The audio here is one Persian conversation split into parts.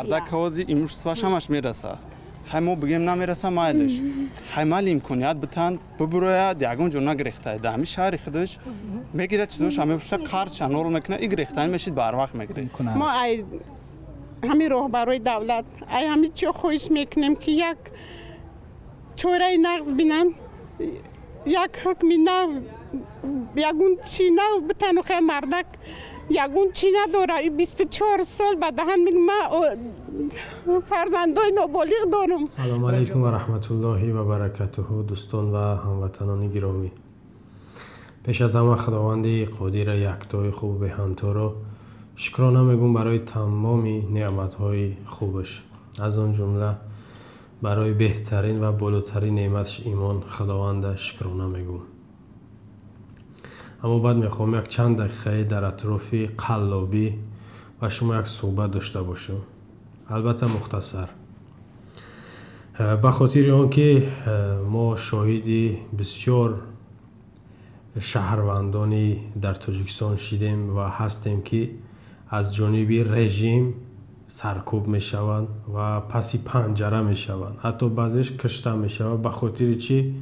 مردک هوازی ایموش سواش همش میرسه خیمو بگیم نمیرسه مایلش خیمال امکانیت بتن ببروید یگون جو نگرفته ده همی شهر خودش میگیره چیزوش همه بشه کارت شنور میکنه ای گرفتن میشید بر وقت میگیره ما ای همین راهبرای دولت ای همین چی خویش میکنیم که یک چوره نقص بینن یک حکمی نو یگون چی نو بتن و خیلی مردک یگون چی نداره 24 سال بعد هم میگم من فرزندای نابالغ دارم. سلام علیکم و رحمت الله و برکاته دوستان و هموطنان گرامی. پیش از همه خداوند قادر یکتای خوب به همتا را شکرانه میگم برای تمام نعمت‌های خوبش، از آن جمله برای بهترین و بالاترین نعمتش ایمان خداوند شکرانه میگم. اما بعد میخوام یک چند دقیقه در اطراف قلابی و شما یک صحبت داشته باشم، البته مختصر، به خاطر آنکه ما شاهدی بسیار شهروندانی در تاجیکستان شدیم و هستیم که از جانب رژیم سرکوب می شوند و پسی پنجره می شوند، حتی بعضیش کشته می شوند. به خاطر چی؟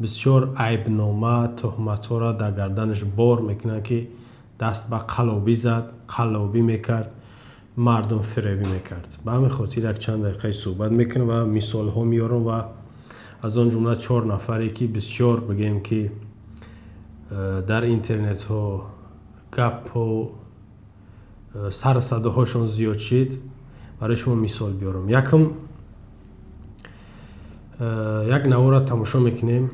بسیار عیبنامه تهمت ها را در گردنش بار میکنه که دست به قلابی زد، قلابی میکرد، مردم فریبی میکرد. به همین خاطر یک چند دقیقه صحبت میکنم و مثال ها میارم و از آن جمله 4 نفری که بسیار بگیم که در اینترنت ها گپ و سر صدا هاشون زیاد شد برای شما مثال بیارم. یک نوار را تماشا میکنیم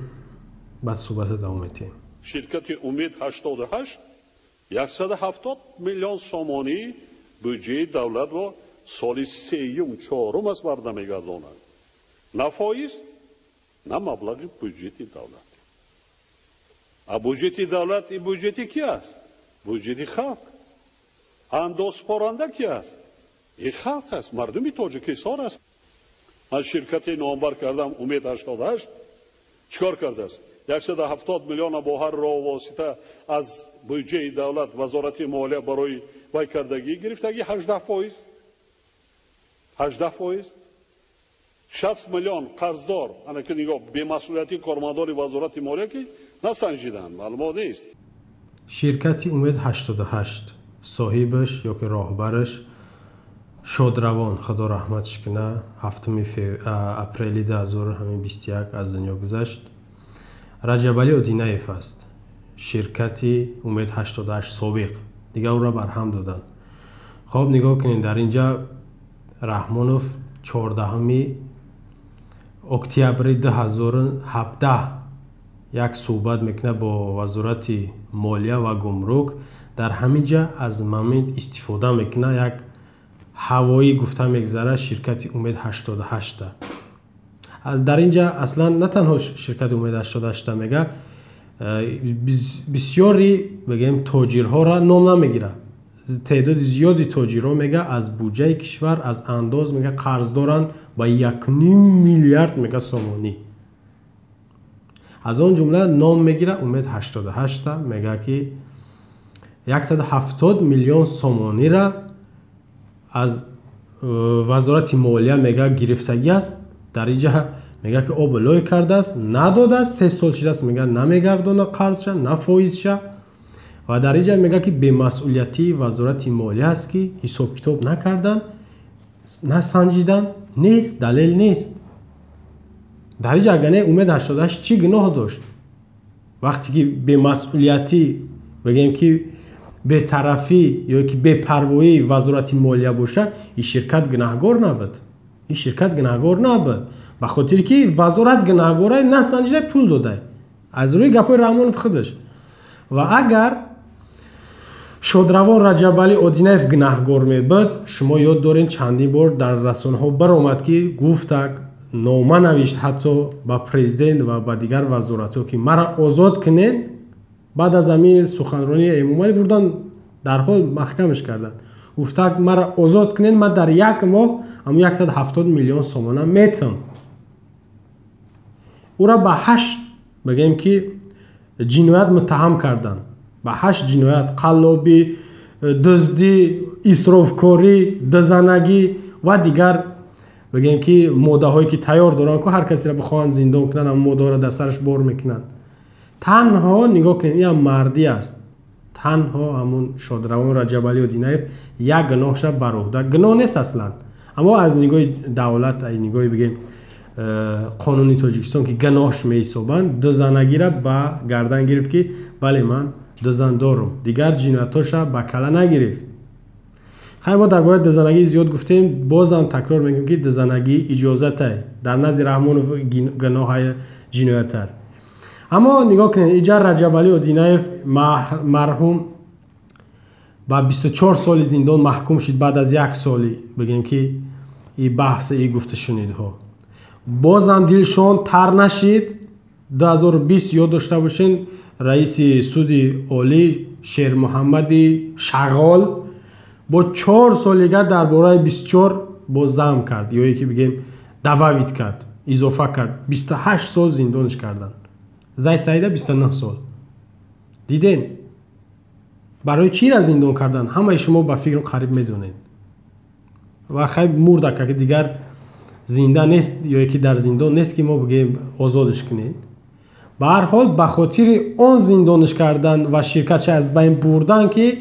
بعد صحبت دوام میدیم. شرکت امید 88 170 میلیون سومانی بودجه دولت و سال 3 و 4 است برنمیگرداند. نه فایز نه مبلغ بودجه دولت. بودجه دولت این بودجه کی است؟ بودجه خلق. انداز پارنده کی است؟ این خلق است، مردم تاجیکستان است. من شرکت نوامبر کردم امید 88 چیکار کرده است؟ 170 میلیون با هر راه و واسطه از بودجه دولت وزارت مالیه برای وای کردگی گرفتگی 18%. 60 میلیون قرضدار انا که نگاه به مسئولیتی کارمندان وزارت مالیه که نسنجیدن، معلومات نیست. شرکت امید 88 صاحبش یا که راهبرش شادروان خدا رحمتش کنه 7 اپریل 2021 از دنیا گذشت. رجب علی ادینایف است. شرکت امید 88 سابق دیگه او را برهم دادن. خب نگاه کنین در اینجا رحمانوف 14 اکتبر 2017 یک صحبت میکنه با وزارت مالیه و گمرک. در همینجا از مامد استفاده میکنه، یک هوایی گفته میگذره شرکت امید 88. در اینجا اصلا نه تنها شرکت امید 88 میگه، بسیاری بگیم تاجرها را نام نمیگیره، تعداد زیادی تاجرها میگه از بودجه کشور از انداز میگه قرض دارن با 1.5 میلیارد میگه سومانی. از آن جمله نام میگیره امید 88 میگه که 170 میلیون سومانی را از وزارت مالیه میگه گرفتگی است. در اینجا میگه که اوبلای کرده است، نداده است، 3 سال شده است میگه نمیگردونه قرضش، نه فایزش. و در اینجا میگه که به مسئولیتی وزارت مالیه است که حساب کتاب نکردن، نسنجیدن، نیست، دلیل نیست. در اینجا اگه امید 88 چی گناه داشت؟ وقتی که به مسئولیتی بگیم که به طرفی یا که به پروایی وزارت مالیه باشه، این شرکت گناهگار نبود. این شرکت گناهگار نبود به خاطر که وزارت گناهگاره نسنجیده پول داده از روی گپای رحمان خودش. و اگر شادروان رجب علی ادینایف گناهگار میبود، شما یاد دارین چندین بار در رسانه ها برآمد که گفتک نامه نوشت حتی با پرزیدنت و با دیگر وزارت ها که مرا آزاد کنین. بعد از همین سخنرانی عمومی بردن در حال محکمش کردن، گفتک مرا آزاد کنین، من در یک ماه هم 170 میلیون سومانه میتم. او را به 8 بگیم که جنایت متهم کردن، به 8 جنایت: قلابی، دزدی، اسرافکاری، دزنگی و دیگر بگیم که موده هایی که تیار دارن که هر کسی را بخواهند زندان کنن اما موده را در سرش بار میکنن. تنها نگاه کنید این هم مردی است. تنها همون شادروان رجب علی ادینایف یک گناهش را بر عهده، گناه نیست اصلا، اما از نگاه دولت از نگاه بگیم قانونی تاجیکستان که گناهش میحسابند دو زنگی را به گردن گرفت که بله من دو زن دارم، دیگر جنایتاش را به کله نگرفت. خیلی ما درباره دزنگی زیاد گفتیم، بازم تکرار میگیم که دزنگی اجازته در نزد رحمان و گناه های جنایت. اما نگاه کنید اینجا رجب علی ادینایف مرحوم با 24 سال زندان محکوم شد بعد از یک سالی بگیم که این بحث این گفته شنیده ها. بازم دلشان تر نشد. 2020 یاد داشته باشین رئیس سود عالی شیر محمد شغال با 4 سالگی درباره 24 باز زم کرد یا یکی بگیم دباویت کرد، اضافه کرد. 28 سال زندانش کردن. زید سعیده 29 سال. دیدین برای چی را زندان کردن؟ همه شما با فکر قریب میدونید و خیلی مرده که دیگر زنده نیست یا یکی در زندان نیست که ما بگیم آزادش کنید. به هر حال به خاطر آن زندانش کردن و شرکتش از بین بردن که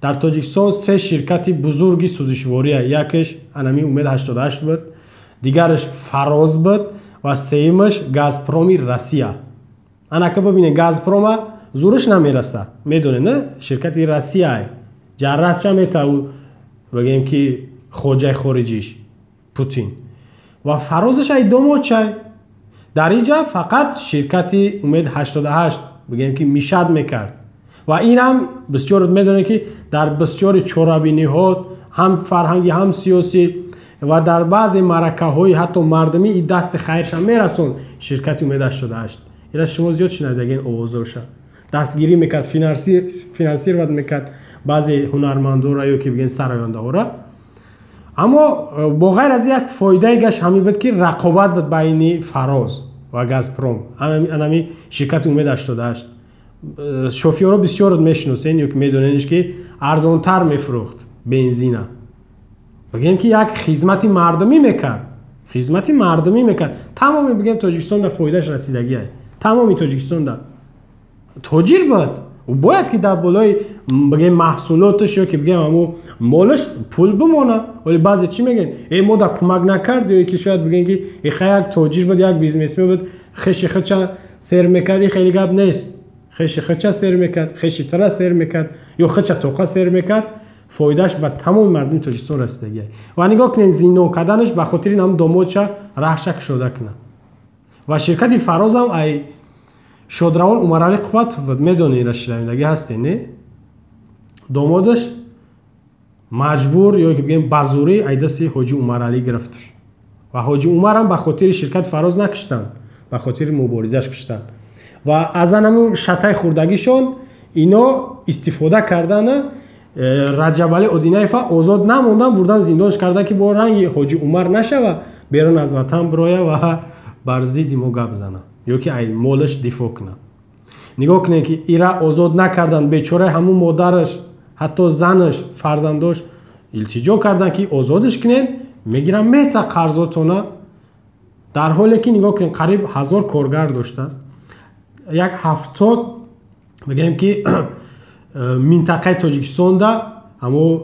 در تاجیکستان 3 شرکت بزرگی سوزشواری، یکیش انمی امید 88 بود، دیگرش فراز بود و سومش گازپرومی روسیه. انا که ببینید گازپروم زورش نمیرسه، میدونه نه شرکت روسیه جرس میته بگیم که خوجه خارجیش پوتین و فرازش ای دوموچه در اینجا فقط شرکت امید 88 بگیم که میشد میکرد و این هم بسیار میدونه که در بسیار چورابینی ها هم فرهنگی هم سیاسی و در بعضی معرکه های حتی مردمی این دست خیرش هم میرسون. شرکت امید 88 اینا شما زیاد شنیدگین اوازوشه دستگیری میکرد، فینانسیر ود میکرد بعضی هنرمندا را یا که بگین سرایانده ها را. اما با غیر از یک فایده گش همین بود که رقابت بود بین فراز و گازپروم. همین شرکت امید 88 شوفیرها بسیار میشناسین یا که میدونینش که ارزانتر میفروخت بنزین. بگیم که یک خدمت مردمی میکرد، خدمت مردمی میکرد. تمامی بگیم تاجیکستان در فایدهش رسیدگی است. تمامی تاجیکستان در تاجر بود و باید که در بالای بگیم محصولاتش یا که بگیم همو مالش پول بمونه. ولی بعضی چی میگن این ما در کمک نکرد یا که شاید بگن که این یک تاجر بود، یک بیزنسمن بود، خیش خچا سر میکرد. خیلی گپ نیست. خیش خچا سر میکرد، خیش ترا سر میکرد یا خچا توقع سر میکرد، فایدهش به تمام مردم تاجیکستان رسیدگی. و نگاه کنین زندان کردنش به خاطر این هم دامادش رهشک شده کنه. و شرکت فراز هم ای شادروان عمرعلی قوت بود، میدونی را شنیدگی هستی نه؟ دامادش مجبور یا که بگیم بازوری ای دستی حاجی عمرعلی گرفت و حاجی عمر هم به خاطر شرکت فراز نکشتن، به خاطر مبارزش کشتن و از همون شتای خوردگیشون اینا استفاده کردن. رجب علی ادینایف آزاد نموندن، بردن زندانش کردن که با رنگ حاجی عمر نشه و بیرون از وطن برایه و بر ضد ما گپ زنه یا که ای مالش دفاع کنه. نگاه کنید که ایرا آزاد نکردن، بیچاره همون مادرش حتی زنش فرزنداش التجا کردن که آزادش کنین، میگیرن میته قرضاتونه، در حالی که نگاه کنید قریب 1000 کارگر داشته است. یک 70 بگیم که منطقه تاجیکستان دا همو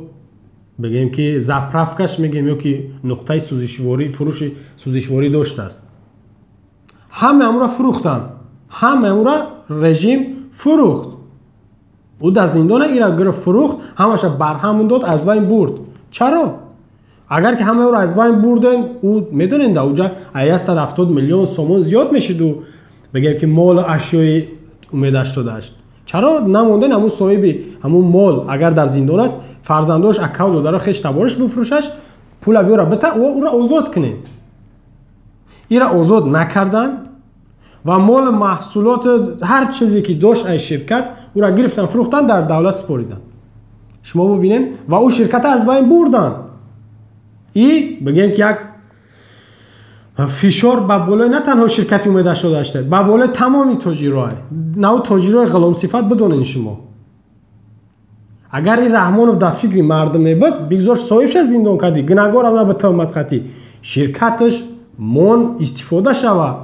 بگیم که زپرافکش میگیم یا که نقطه سوزشواری فروش سوزشواری داشته است. همه امورا فروختن، همه امورا رژیم فروخت. او در زندان ایران گرفت فروخت، همش برهم داد، از بین برد. چرا؟ اگر که همه را از بین بردن او میدونین در اونجا 170 میلیون سومون زیاد میشد و بگیم که مال اشیای امید 88 چرا نموندن همون صاحبی همون مال اگر در زندان است فرزنداش اکاونت داره خش تبارش بفروشش پول بیاره بته او را آزاد کنین. این را آزاد نکردن و مال محصولات هر چیزی که داشت از شرکت او را گرفتن فروختن در دولت سپاریدن. شما ببینین و او شرکت از بین بردن. این بگیم که یک فشار به بالای نه تنها شرکت امید 88 به بالای تمامی تاجرای نو تاجرای غلام صفت بدونین شما. اگر این رحمانوف در فکر مردم بود بگذار صاحبش زندان کردی گناهگار هم به تهمت خطی شرکتش مون استفاده شوه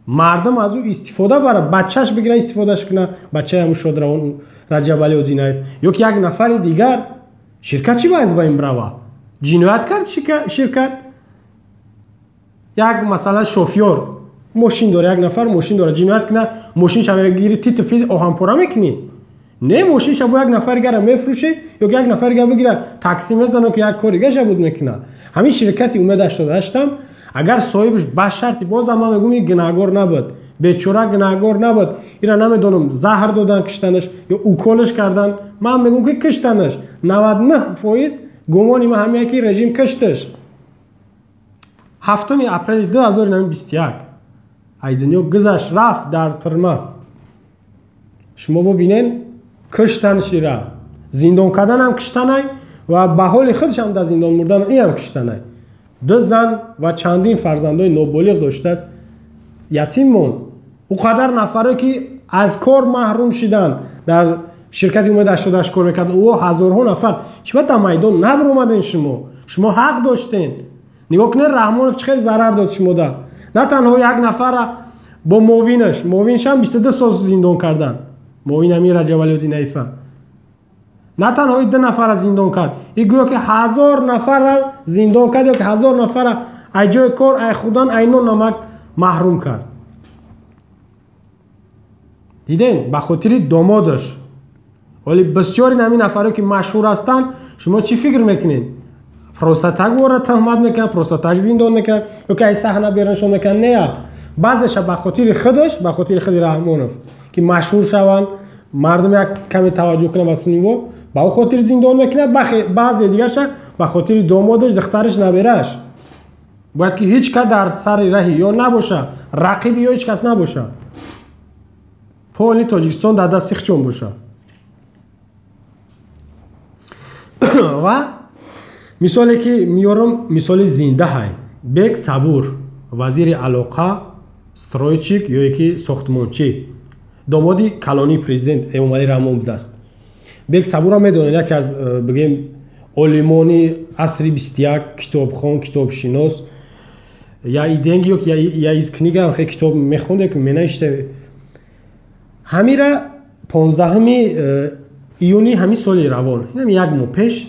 مردم از او استفاده بره بچهش بگیره استفادهش کنه بچه همون شادروان رجب علی ودینایف یا یک نفر دیگر شرکت چی باید این بروه جنایت کرد شرکت یک مثلا شوفیور ماشین داره یک نفر ماشین داره جنایت کنه ماشین شما بگیری تیت پید آهن پورا میکنی نه ماشین شما یک نفر دیگر میفروشه یا یک نفر دیگر بگیره تاکسی میزنه که یک کاری گشت بود میکنه همین شرکتی اومد 88 هم اگر صاحبش به شرطی باز هم میگم گناهگار نبود بیچاره گناهگار نبود اینا نمیدونم زهر دادن کشتنش یا اوکولش کردن من میگم که کشتنش 99% گمانی ما همین که رژیم کشتش 7 اپریل 2021 ای دنیا گذشت رفت در ترمه شما ببینین کشتن شیره زندان کردن هم کشتنه و به حال خودش هم در زندان مردن این هم کشتنه 2 زن و چندین فرزندای نوبالغ داشته است یتیم مون او قدر نفره که از کار محروم شدن در شرکتی اومد 88 کار میکرد او هزارها نفر شما در میدان نبر اومدین شما حق داشتین نگاه کنین رحمانوف چقدر ضرر داد شما ده نه تنها یک نفر با موینش هم 22 سال زندان کردن موین امیر رجب علی ودینایف نه تنها 2 نفر زندان کرد این گویا که 1000 نفر زندان کرد یا که 1000 نفر ای جای کار ای خودان ای نون نمک محروم کرد دیدین به خاطر دامادش ولی بسیاری نمی نفرها که مشهور هستن شما چی فکر میکنین پروستاتک وارد تهمت میکنن پروستاتک زندان میکنن یا که ای صحنه بیارنشون میکنن نه بعضش به خاطر خودش به خاطر خود رحمانوف که مشهور شون مردم یک کمی توجه کنه واسه نیو با خاطر زندان میکنه بعضی دیگرش به خاطر دامادش دخترش نبرش باید که هیچ کس در سر راهی یا نباشه رقیب یا هیچ کس نباشه پولی تاجیکستان در دست خچون باشه و مثالی که میارم مثال زنده های بیگ صبور وزیر علاقه استرویچیک یا یکی ساختمانچی دامادی کلانی پرزیدنت امام علی رحمون بوده است بیگ صبور هم میدونید که از بگیم علمانی عصری 21 کتابخوان کتاب شناس یا ایدنگ یا از کнига هم خیلی کتاب میخونده که مینوشته همیره 15 ایونی همین سال روان اینم یک ماه پیش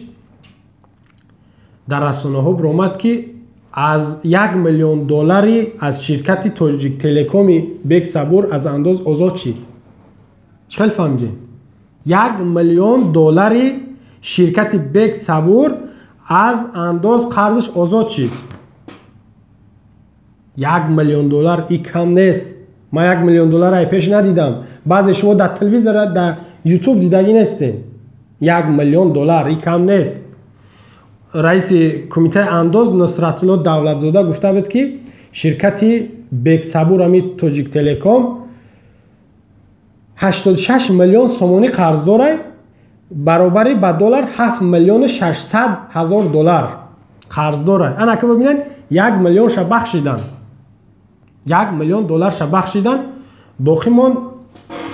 در رسانه ها برآمد که از $1,000,000 از شرکت تاجیک تلکومی بیگ صبور از انداز آزاد شد چقدر فهمیدین $1,000,000 شرکت بیگ صبور از انداز قرضش آزاد شد $1,000,000 این کم نیست ما $1,000,000 ای پیش ندیدم بعضی شما در تلویزیون در یوتیوب دیدگی نیستین $1,000,000 این کم نیست رئیس کمیته انداز نصرت الله دولتزاده گفته بود که شرکت بیگ صبور امی تاجیک تلکوم 86 میلیون سومانی قرض داره برابری به دلار 7,600,000 دلار قرض داره انا که ببینن 1,000,000 ش بخشیدن $1,000,000 ش بخشیدن باقی مون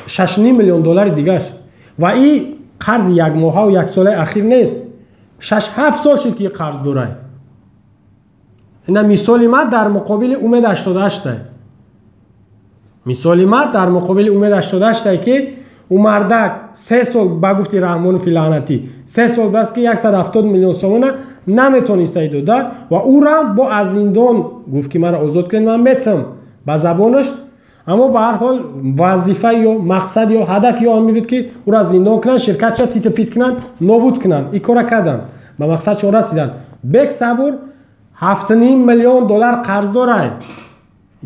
6.5 میلیون دلار دیگهش و این قرض یک ماه و یک سال اخیر نیست 6-7 سال شد که قرض داره اینا مثالی ما در مقابل امید 88 مثالی ما در مقابل امید 88 که او مردک 3 سال با گفتی رحمانوف لعنتی 3 سال بس که 170 میلیون سومونه نمیتونست داده و او را با از زندان گفت که من آزاد کنید من میتم با زبانش اما به هر حال وظیفه یا مقصد یا هدف یا آن میبود که او را زندان کنن شرکت را تیت پیت کنن نابود کنن این کار کردن به مقصد چون رسیدن بیگ صبور 7.5 میلیون دلار قرض داره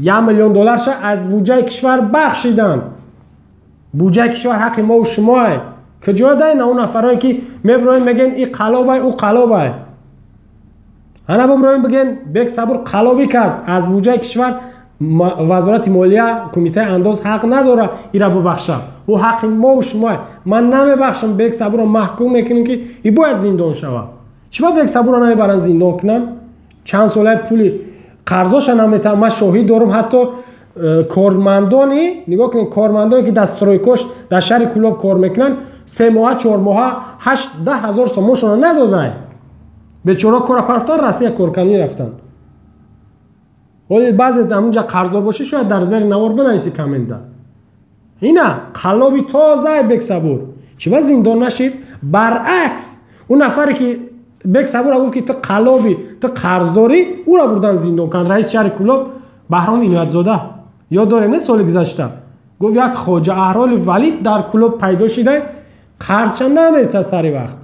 $1,000,000 ش از بودجه کشور بخشیدن بودجه کشور حق ما و شماه کجا دین اون نفرایی که میبروین میگن این قلابه او قلابه انا ببروین بگن بیگ صبور قلابی کرد از بودجه کشور وزارت مالیه کمیته انداز حق نداره این را ببخشه او حق ما و شما من نمیبخشم بیگ صبور رو محکوم میکنیم که این باید زندان شود چرا بیگ صبور رو نمیبرن زندان کنن چند ساله پولی قرضاش نمیتونم من شاهد دارم حتی کارمندانی نگاه کنید کارمندانی که در استرویکوش در شهر کلوب کار میکنن 3 ماه 4 ماه 8-10,000 سومشون ندادن. بیچاره کار رفتن روسیه کارکنی رفتن. ولی بعضی همونجا قرضدار باشه شاید در زیر نوار بنویسی کامنت. اینا قلابی تازه بک صبور. چی با زندان نشید؟ برعکس اون نفری که بک صبور گفت که تو قلابی تو قرضداری او را بردن زندان کن. رئیس شهر کلوب بهرام عنایت زاده یاد داره نه سال گذشته گفت یک خواجه اهرال ولید در کلوب پیدا شده قرضش هم نمیده سری وقت.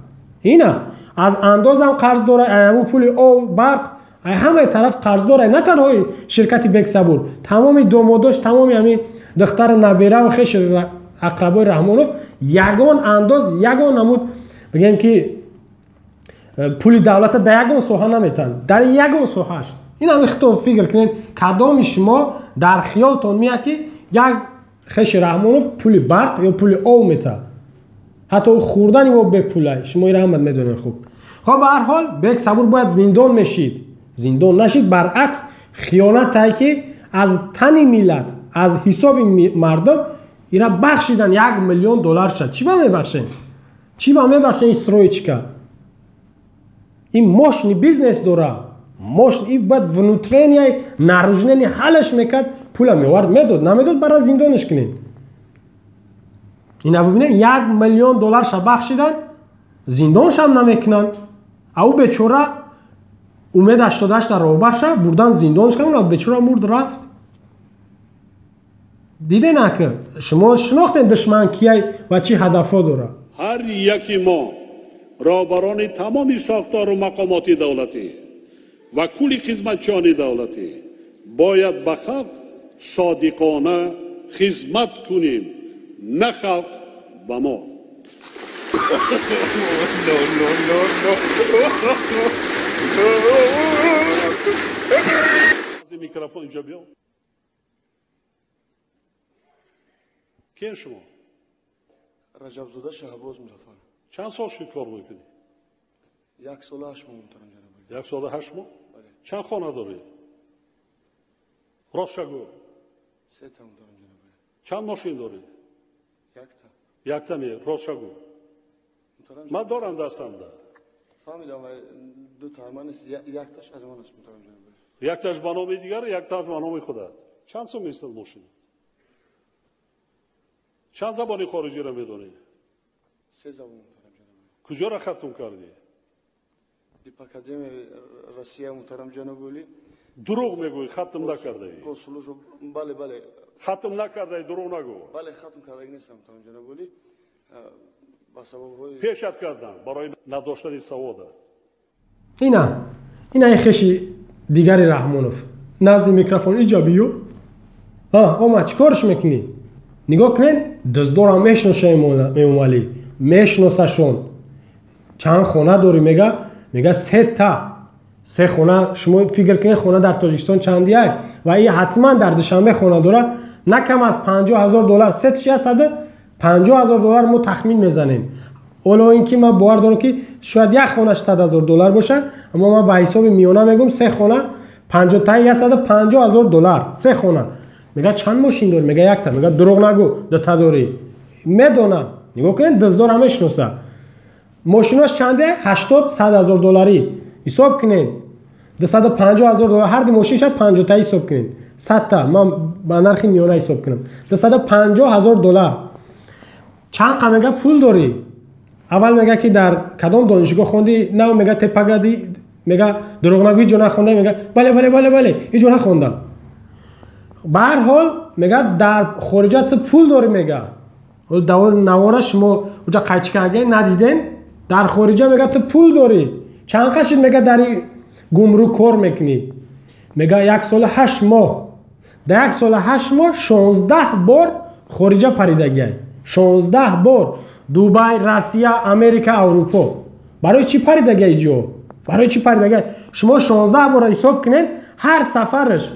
اینا از اندازم قرض داره همون پول او برق همه طرف قرض داره نه تنها شرکت بک صبور تمامی دوماداش تمامی همین دختر نبیره و خش اقربای رحمانوف یگان انداز یگان نمود بگیم که پول دولت در یگان سوها نمیتن در یگان سوهاش. این هم اختلاف فکر کنید کدام شما در خیالتون میاد که یک خش رحمانوف پول برق یا پول او میته حتی خوردن او به پوله شما این رحمت میدونید. خوب خب به هر حال بک صبور باید زندان میشید زندان نشید. برعکس خیانت تایی که از تن ملت از حساب مردم اینا بخشیدن $1,000,000 شد. چی با میبخشین؟ چی با میبخشین استرویچکا؟ این ماشین بیزنس داره ماشین این باید ونوترینی نروژنی حلش میکرد پول میورد میداد نمیداد برای زندانش کنین. اینا ببینه $1,000,000 شد بخشیدن زندانش هم نمیکنن. او بیچاره امید 88 در روبرشه بردن زندانش کنن و بیچاره مرد رفت. دیده نه که شما شناختین دشمن کیه و چی هدفها داره. هر یکی ما رهبران تمام ساختار و مقامات دولتی و کل خدمتچیان دولتی باید به خلق صادقانه خدمت کنیم نه خلق به ما. میکروفون اینجا بیا. کیه شما؟ رجب زاده شهباز مظفر. چند سال شد کار میکنی؟ 1 سال و 8 ماه محترم جناب. 1 سال و 8 ماه؟ چند خانه داری؟ راست شگو. 3 تا محترم جناب. چند ماشین داری؟ 1 تا. 1 تا می راست شگو. من دارم دستم ده. فهمیدم 2 تا من است 1 تاش از من است محترم جناب. 1 تاش به نام دیگر 1 تاش به نام خودت. چند سال میستد ماشین؟ چند زبانی خارجی را میدونی؟ 3 زبان محترم جناب. کجا را ختم کردی؟ دیپ اکادمی روسیه محترم جناب ولی دروغ میگوی ختم نکرده ای. کنسولش بله بله ختم نکرده ای دروغ نگو. بله ختم کرده نیستم محترم جناب ولی با سبب های پیشت کردن برای نداشتن سواد. اینا خشی دیگری رحمانوف نزد میکروفون اینجا بیو. اومد چیکارش میکنی؟ نگاه کنین دزدار هم میشناسه میومالی میشناسشون. چند خونه داری میگه 3 تا 3 خونه. شما فکر کنید خونه در تاجیکستان چندیه و این حتما در دوشنبه خونه داره نه کم از $50,000 $350,000 ما تخمین میزنیم. اولا اینکه من باور دارم که شاید یک خونش $100,000 باشه اما من به حساب میانه میگم 3 خونه 50 تا $150,000 3 خونه. میگه چند ماشین داری؟ میگه 1 تا. میگه دروغ نگو 2 تا داری. میدونم نگاه کنید دزدار هم میشناسه. ماشیناش چنده؟ $80,000 حساب کنین. $250,000 هر دی ماشینش 50 تا حساب کنین. 100 تا من با نرخ میانه حساب کنم $250,000. چند قمگه پول داری؟ اول میگه که در کدام دانشگاه خوندی؟ نه میگه تپگادی. میگه دروغ نگوی جو نخونده. میگه بله اینجا نخوندم. به هر حال میگه در خارجات پول داری. میگه دور نواره شما اونجا قچکه ندیدین در خارجه میگه تو پول داری. چند قشید میگه در گمرک کار میکنی. میگه 1 سال و 8 ماه در 1 سال و 8 ماه 16 بار خارجه پریدگی. 16 بار دبی، روسیه، امریکا، اروپا. برای چی پریدگی جو؟ برای چی پریدگی؟ شما 16 بار حساب کنین هر سفرش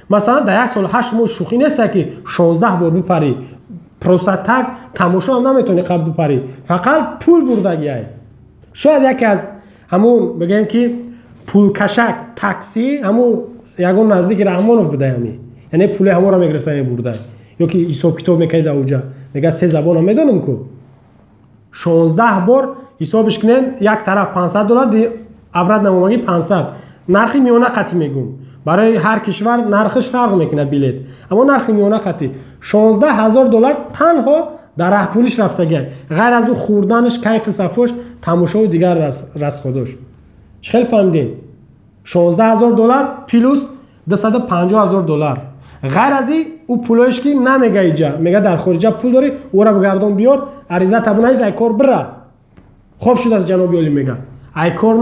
مثلا در 1 سال و 8 ماه شوخی نیست که 16 بار بپری. پروستاتک تماشا هم نمیتونی قبل بپری فقط پول بردگیه. شاید یکی از همون بگیم که پول کشک تاکسی همون یگون نزدیک رحمانوف بوده همی یعنی پول همون را میگرفته برده یا که حساب کتاب میکنه در اونجا میگه 3 زبان هم میدونم که 16 بار حسابش کنین یک طرف $500 عبرت نمایمگی 500 نرخ میانه قطعی میگم برای هر کشور نرخش فرق میکنه بلیت اما نرخ میانه قطعی $16,000 تنها در راه پولش رفتگی غیر از او خوردنش کیف صفوش تماشا و دیگر رس خودش خیلی فهمیدین $16,000 پلوس $250,000 غیر از این او پولش که نمیگه اینجا میگه در خارج پول داری او را بگردون بیار عریضه تبونایز ای کار بره خوب شد از جناب عالی میگه ای کار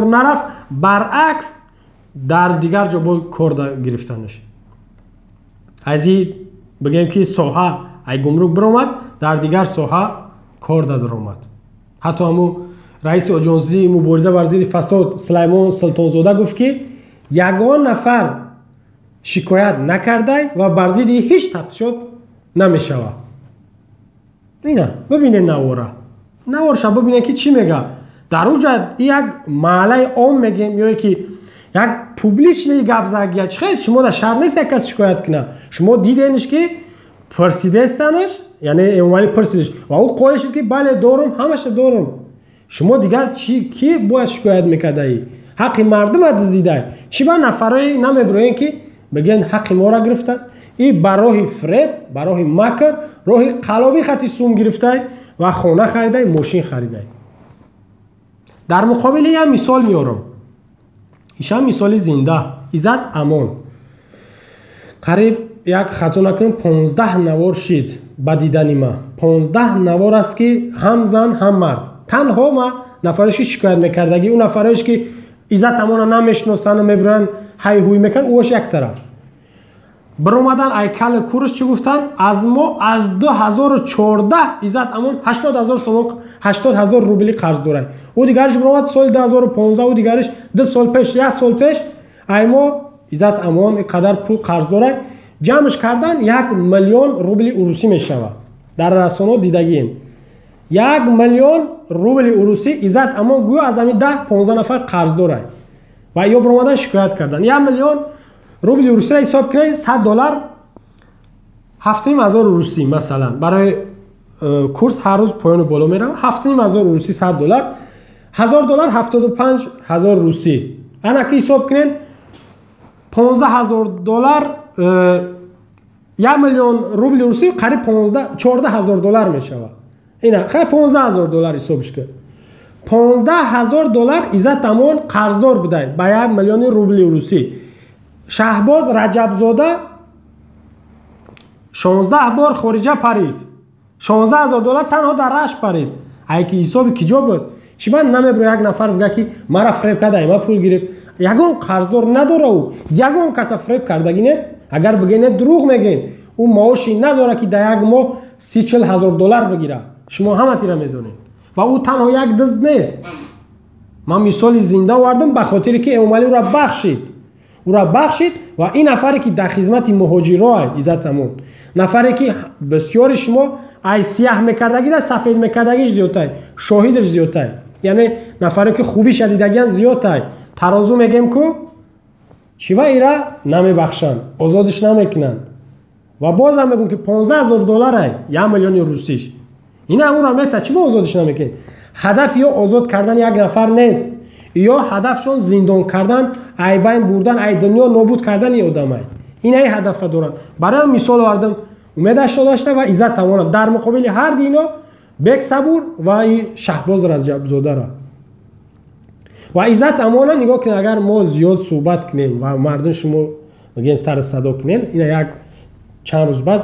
نرفت برعکس در دیگر جا با کار گرفتنش از این بگیم که ساحه ای گمرک برآمد در دیگر ساحه کار در آمد حتی همو رئیس آژانسی مبارزه بر ضد فساد سلیمان سلطانزاده گفت که یگان نفر شکایت نکرده و بر ضد هیچ تفتیشات نمیشود ببینید نوارش ببینید که چی میگه در اونجا یک محله عام میگیم یا که یک پوبلیش گپ زدگی خیلی شما در شهر نیست یک کس شکایت کنه شما دیدینش که پرسیده استنش یعنی اولی پرسیدش و او قولش که بله دارم همش دارم شما دیگر کی باید شکایت میکرده ای حق مردم دزدیده چی با نفرای نمیبروین که بگن حق ما را گرفته است این برای فریب برای مکر راه قلابی خطی سوم گرفته و خانه خریده ماشین خریده در مقابل یه مثال میارم ایشان مثال زنده عزت امان قریب یک خطا نکنم 15 نوار شید با دیدن ما 15 نوار است که هم زن هم مرد تنها ما نفرش که شکایت میکردگی اون نفرش که عزت امان نمیشناسن و میبرن هی هوی میکن اوش یک طرف برآمدن ایکل کورس چی گفتن از ما از 2014 عزت امان 80,000 روبلی قرض داره او دیگرش برآمد سال 2015 او دیگرش 2 سال پیش یا سال پیش ایما عزت امان اینقدر پول قرض داره جمعش کردن 1 میلیون روبلی روسی میشوه در رسانه دیدگیم 1 میلیون روبلی روسی عزت امان گویا از همین 10-15 نفر قرض داره و یا برآمدن شکایت کردن 1 میلیون روبلی روسی را حساب کنید $100 7,500 روسی مثلا برای کورس هر روز پایان بالا میرم 7,500 روسی $100 $1,000 75,000 روسی انا که حساب کنید $15,000 1 میلیون روبلی روسی قریب $14,000 میشود اینا خیلی $15,000 حسابش کرد $15,000 عزت امان قرضدار بوده با 1 میلیون روبلی روسی شهباز رجبزاده 16 بار خارجه پرید $16,000 تنها در رشت پرید ای که حساب کجا بود چی من نمیبره یک نفر بگه که مرا فریب کرده ما پول گرفت یگان قرضدار نداره او یگان کس فریب کردگی نیست اگر بگین دروغ میگین او معاشی نداره که در یک ماه $30-40 هزار بگیره شما همه تیره میدونید و او تنها یک دزد نیست من مثال زنده آوردم به خاطر که اومالی او را بخشید و این نفری که در خدمت مهاجرای عزت امان نفری که بسیار شما ای سیاه میکردگی در سفید میکردگیش زیادتای شاهدش زیادتای یعنی نفری که خوبی شدیدگیان زیادتای ترازو میگیم که چی و ایرا نمیبخشن آزادش نمیکنن و باز هم میگم که $15,000 1 میلیون روسیش این امور را میتا چی با آزادش نمیکنن هدف یا آزاد کردن یک نفر نیست یا هدفشون زندان کردن ای بین بردن ای دنیا نابود کردن ای آدم این ای هدف دارن برای مثال آوردم امیدش داشته و عزت امان در مقابل هر دینا بک صبور و ای شهباز رجبزاده را و عزت امان نگاه کنید اگر ما زیاد صحبت کنیم و مردم شما بگین سر صدا کنین این یک چند روز بعد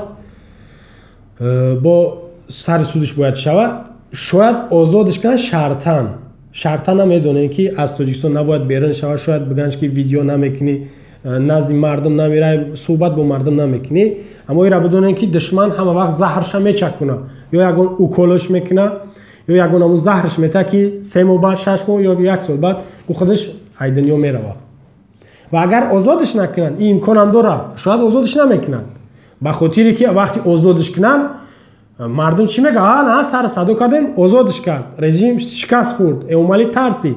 با سر سودش باید شود شاید آزادش کنن شرطن هم میدونن که از تاجیکستان نباید بیرون شود شاید بگنش که ویدیو نمیکنی نزد مردم نمیره صحبت با مردم نمیکنی اما ایرا بدونن که دشمن همه وقت زهرش میچکونه یا یگون اوکولش میکنه یا یگون همون زهرش میته که 3 ماه بعد 6 ماه یا 1 سال بعد او خودش ای دنیا میره و اگر آزادش نکنن این امکان هم داره شاید آزادش نمیکنن به خاطری که وقتی آزادش کنن مردم چی میگه نه سر صدا کردیم آزادش کرد رژیم شکست خورد اومالی ترسید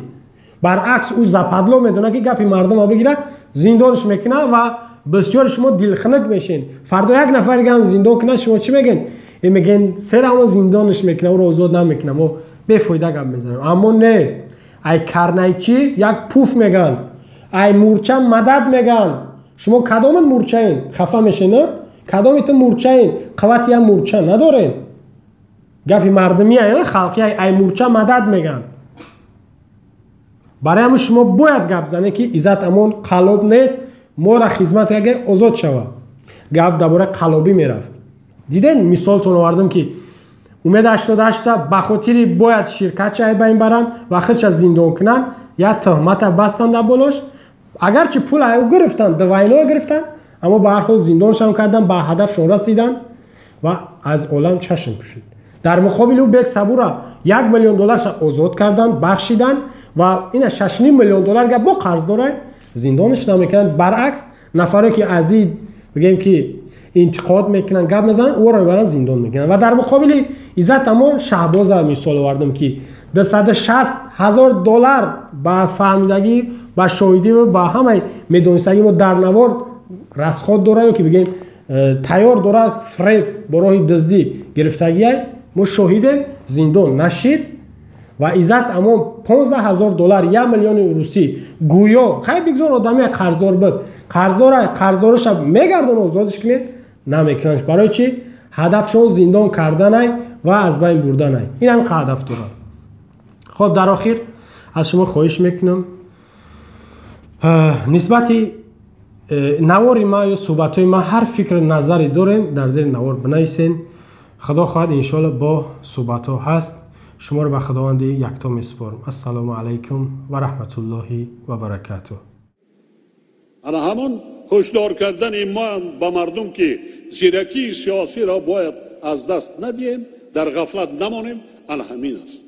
برعکس او زپدلو میدونه که گپی مردم ها بگیره زندانش میکنه و بسیار شما دلخنک میشین فردا یک نفر دیگه هم زندان کنه شما چی میگین این میگن سرمو زندانش میکنم رو آزاد نمیکنم و بفایده گپ میزنم. اما نه، ای کرنایچی یک پوف میگن، ای مورچه مدد میگن. شما کدامت مورچه این؟ خفه میشه نه؟ کدامت مورچه این؟ قوت یا مورچه ندارین؟ گپی مردمی ای خلقی ای مورچه مدد میگن. برای همون شما باید گپ زنه که عزت امون قلب نیست، ما را خدمت اگه آزاد شود. گپ درباره قلبی میرفت. دیدین مثالتون آوردم که امید 88 به خاطر باید شرکت چای بین برن و خودش زندان کنن یا تهمت بستن در بالاش. اگرچه پول او گرفتن، دواینا گرفتن، اما به هر حال زندانش هم کردن، به هدفشون رسیدن و از عالم چشم پوشید. در مقابل او بیگ صبورا $1 میلیون آزاد کردن، بخشیدن و این 6.5 میلیون دلار که با قرض داره زندانش نمیکنن. برعکس نفری که از این بگیم که انتقاد میکنن گپ میزنن او رو میبرن زندان میکنن. و در مقابل عزت اما شهباز مثال آوردم که $260,000 با فهمیدگی با شاهدی و با همه میدونستگی ما در نوار رسخات داره که بگیم تیار داره فریب برای دزدی گرفتگی ما شاهد زندان نشید و عزت اما $15,000 $1 میلیون روسی گویا خیلی بگذار آدمی قرضدار بود، قرضدارش میگردن آزادش کنید نمیکننش. برای چی؟ هدفشون زندان کردن و از بین بردن. این هم هدف داره. خب در آخر از شما خواهش میکنم نسبت نوار ما یا صحبت های ما هر فکر نظری دارین در زیر نوار بنویسین. خدا خواهد انشالله با صحبت ها هست. شما رو به خداوند یکتا میسپارم. السلام علیکم و رحمت الله و برکاته. انا همون هشدار کردن ما به مردم که زیرکی سیاسی را باید از دست ندیم، در غفلت نمانیم، انا همین است.